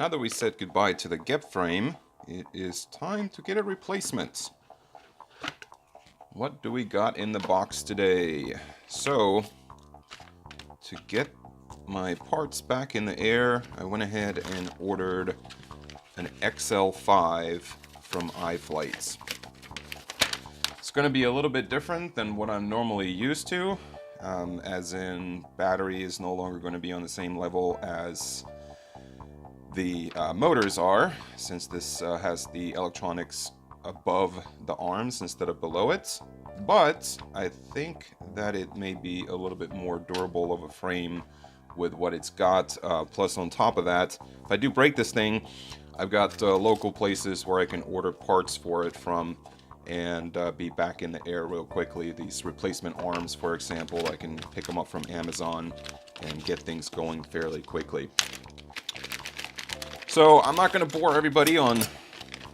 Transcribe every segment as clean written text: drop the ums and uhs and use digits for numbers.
now that we said goodbye to the Gep frame, it is time to get a replacement. What do we got in the box today? So, to get my parts back in the air, I went ahead and ordered an XL5 from iFlight. It's going to be a little bit different than what I'm normally used to, as in battery is no longer going to be on the same level as the motors are, since this has the electronics above the arms instead of below it. But I think that it may be a little bit more durable of a frame with what it's got. Plus on top of that, if I do break this thing, I've got local places where I can order parts for it from and be back in the air real quickly. These replacement arms, for example, I can pick them up from Amazon and get things going fairly quickly. So I'm not going to bore everybody on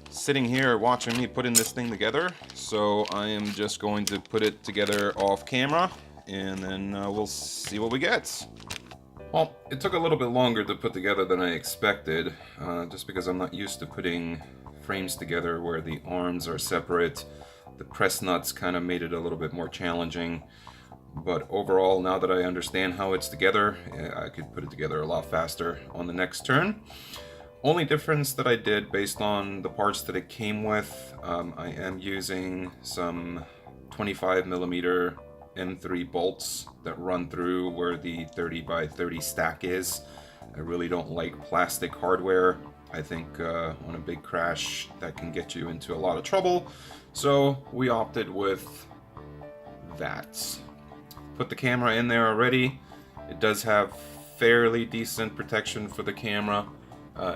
sitting here watching me putting this thing together, so I am just going to put it together off camera and then we'll see what we get. Well, it took a little bit longer to put together than I expected, just because I'm not used to putting frames together where the arms are separate. The press nuts kind of made it a little bit more challenging, but overall, now that I understand how it's together, I could put it together a lot faster on the next turn. Only difference that I did based on the parts that it came with, I am using some 25mm M3 bolts that run through where the 30x30 stack is. I really don't like plastic hardware. I think on a big crash that can get you into a lot of trouble. So we opted with that. Put the camera in there already. It does have fairly decent protection for the camera.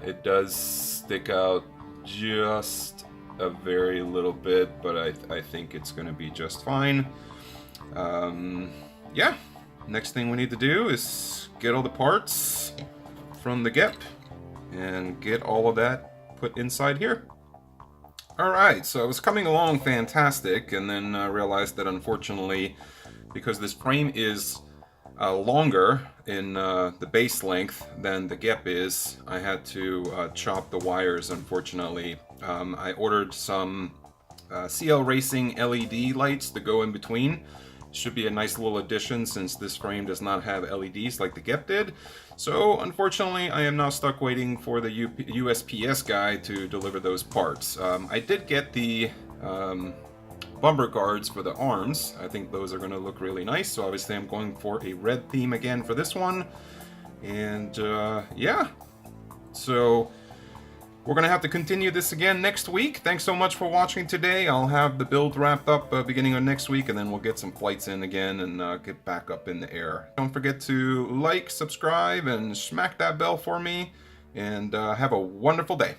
It does stick out just a very little bit, but I think it's going to be just fine. Yeah, next thing we need to do is get all the parts from the Gep and get all of that put inside here. Alright, so it was coming along fantastic, and then realized that unfortunately, because this frame is longer in the base length than the Gep is, I had to chop the wires, unfortunately. I ordered some CL Racing LED lights to go in between. Should be a nice little addition since this frame does not have LEDs like the Gep did. So unfortunately, I am now stuck waiting for the USPS guy to deliver those parts. I did get the bumper guards for the arms. I think those are going to look really nice, so obviously I'm going for a red theme again for this one. And yeah, so we're going to have to continue this again next week. Thanks so much for watching today. I'll have the build wrapped up beginning of next week, and then we'll get some flights in again and get back up in the air. Don't forget to like, subscribe, and smack that bell for me, and have a wonderful day.